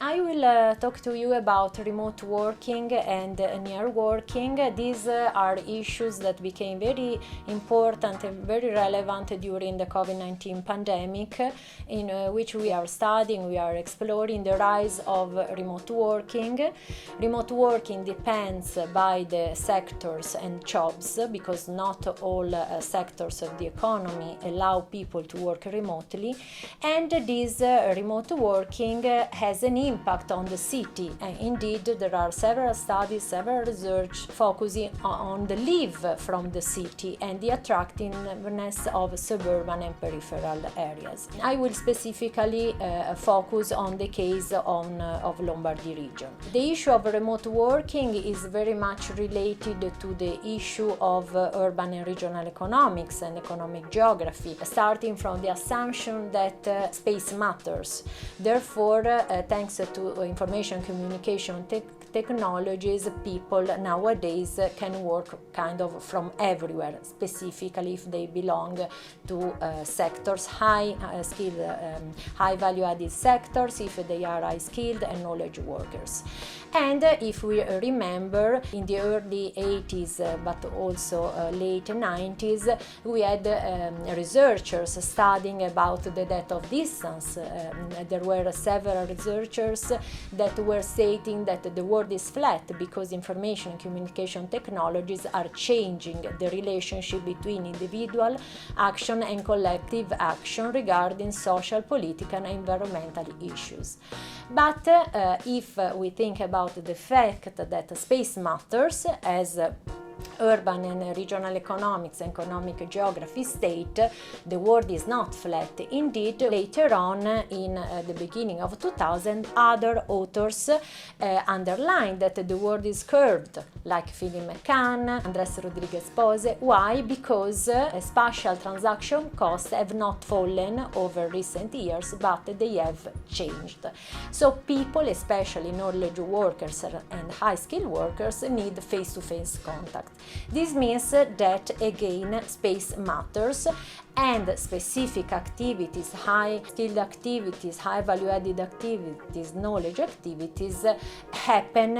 I will talk to you about remote working and near working. These are issues that became very important and very relevant during the COVID-19 pandemic, in which we are studying, we are exploring the rise of remote working. Remote working depends by the sectors and jobs, because not all sectors of the economy allow people to work remotely, and this remote working has an impact on the city. Indeed, there are several studies, several research focusing on the live from the city and the attractiveness of suburban and peripheral areas. I will specifically focus on the case of Lombardy region. The issue of remote working is very much related to the issue of urban and regional economics and economic geography, starting from the assumption that space matters. Therefore, thanks to information communication technologies, people nowadays can work kind of from everywhere, specifically if they belong to sectors, high value added sectors, if they are high skilled and knowledge workers. And if we remember, in the early 80s but also late 90s, we had researchers studying about the death of distance. There were several researchers that were stating that the world is flat because information and communication technologies are changing the relationship between individual action and collective action regarding social, political and environmental issues. But if we think about the fact that space matters as urban and regional economics and economic geography state, the world is not flat. Indeed, later on, in the beginning of 2000, other authors underlined that the world is curved, like Philip McCann, Andres Rodriguez Pose. Why? Because spatial transaction costs have not fallen over recent years, but they have changed. So people, especially knowledge workers and high-skilled workers, need face-to-face contact. This means that, again, space matters, and specific activities, high-skilled activities, high-value-added activities, knowledge activities happen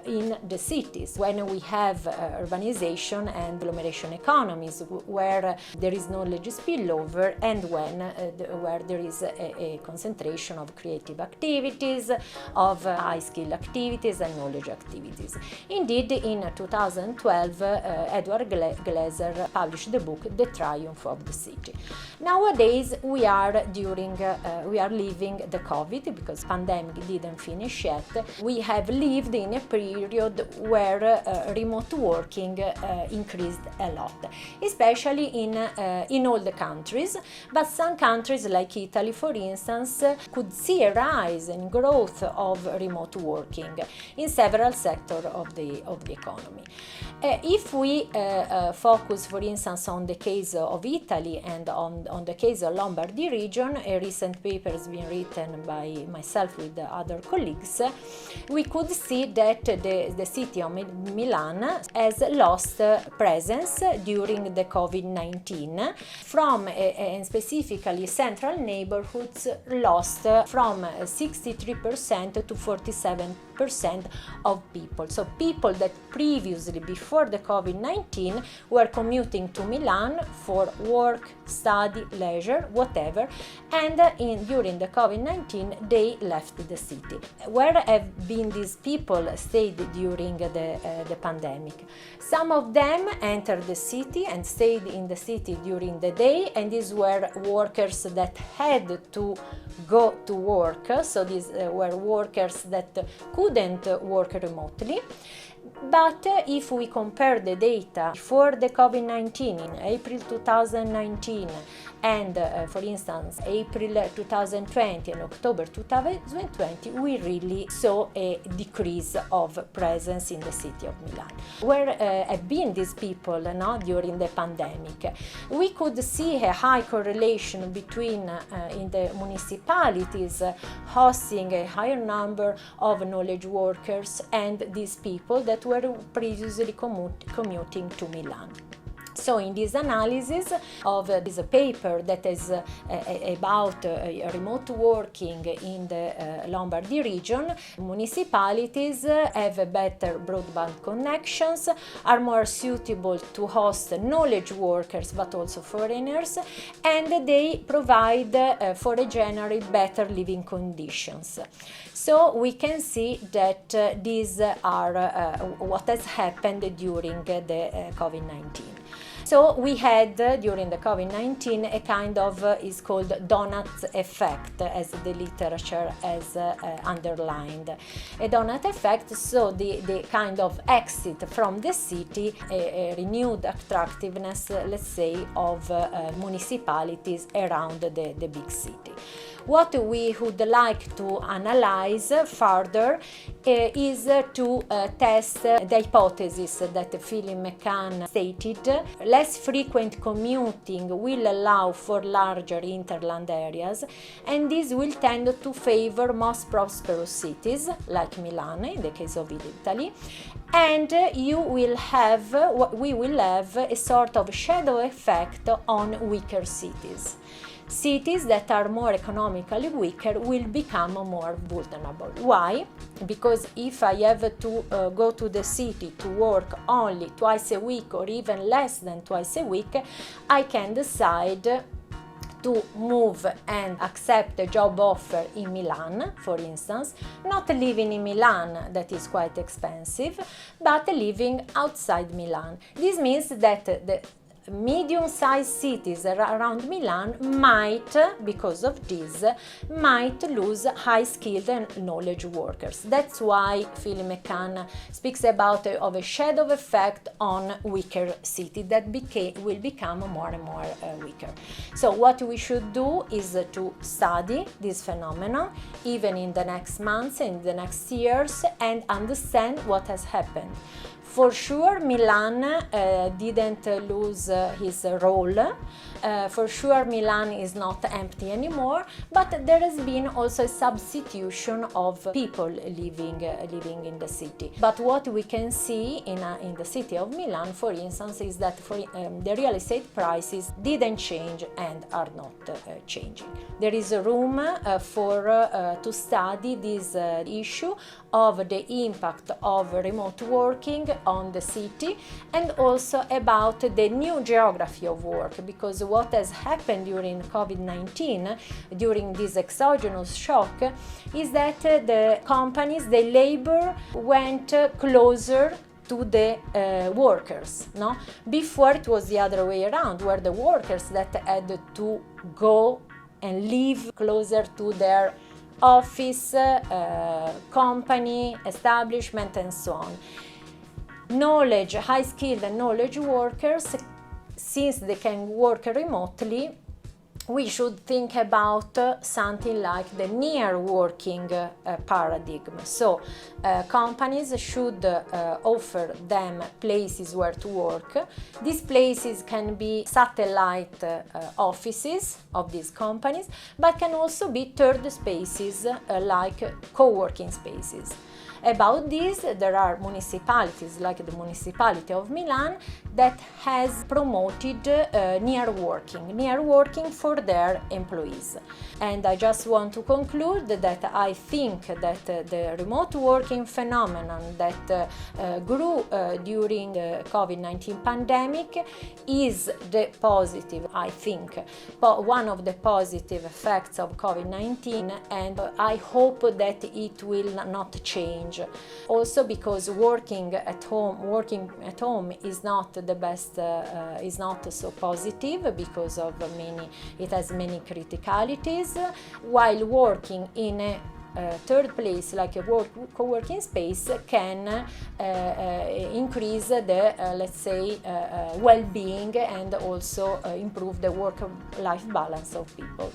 in the cities when we have urbanization and agglomeration economies, where there is knowledge spillover and where there is a concentration of creative activities, of high-skilled activities and knowledge activities. Indeed, in 2012, Edward Glaser published the book The Triumph of the City. Nowadays we are living the COVID, because pandemic didn't finish yet. We have lived in a period where remote working increased a lot, especially in all the countries. But some countries like Italy, for instance, could see a rise in growth of remote working in several sectors of the economy. If we focus, for instance, on the case of Italy and on the case of Lombardy region, a recent paper has been written by myself with other colleagues, we could see that the city of Milan has lost presence during the COVID-19 from, and specifically central neighborhoods, lost from 63% to 47% of people. So people that previously, before the COVID-19, were commuting to Milan for work, study, leisure, whatever, and during the COVID-19 they left the city. Where have been these people stayed during the pandemic? Some of them entered the city and stayed in the city during the day, and these were workers that had to go to work, so these were workers that couldn't work remotely. But if we compare the data for the COVID-19 in April 2019 and, for instance, April 2020 and October 2020, we really saw a decrease of presence in the city of Milan. Where have been these people during the pandemic? We could see a high correlation between in the municipalities hosting a higher number of knowledge workers and these people that were previously commuting to Milan. So in this analysis of this paper that is about remote working in the Lombardy region, municipalities have better broadband connections, are more suitable to host knowledge workers but also foreigners, and they provide for a generally better living conditions. So we can see that these are what has happened during the COVID-19. So we had during the COVID-19 a kind of is called donut effect, as the literature has underlined. A donut effect, so the kind of exit from the city, a renewed attractiveness, let's say, of municipalities around the big city. What we would like to analyze further is to test the hypothesis that Philip McCann stated. Less frequent commuting will allow for larger hinterland areas, and this will tend to favor most prosperous cities like Milan in the case of Italy, and we will have a sort of shadow effect on weaker cities. Cities that are more economically weaker will become more vulnerable. Why? Because if I have to go to the city to work only twice a week or even less than twice a week, I can decide to move and accept a job offer in Milan, for instance, not living in Milan, that is quite expensive, but living outside Milan. This means that the medium-sized cities around Milan might, because of this, might lose high-skilled and knowledge workers. That's why Philip McCann speaks about of a shadow effect on weaker cities that will become more and more weaker. So what we should do is to study this phenomenon, even in the next months and the next years, and understand what has happened. For sure, Milan didn't lose his role. For sure, Milan is not empty anymore, but there has been also a substitution of people living in the city. But what we can see in the city of Milan, for instance, is that the real estate prices didn't change and are not changing. There is a room to study this issue of the impact of remote working on the city, and also about the new geography of work, because what has happened during COVID-19, during this exogenous shock, is that the companies, the labor went closer to the workers. No? Before it was the other way around, where the workers that had to go and live closer to their office, company, establishment, and so on. Knowledge, high-skilled and knowledge workers, since they can work remotely, we should think about something like the near working paradigm. So companies should offer them places where to work. These places can be satellite offices of these companies, but can also be third spaces like co-working spaces. About this, there are municipalities like the municipality of Milan that has promoted near working for their employees. And I just want to conclude that I think that the remote working phenomenon that grew during COVID-19 pandemic is the positive, I think, but one of the positive effects of COVID-19, and I hope that it will not change. Also because working at home is not the best, is not so positive because of it has many criticalities, while working in a third place like a co-working space can increase the let's say well-being and also improve the work-life balance of people.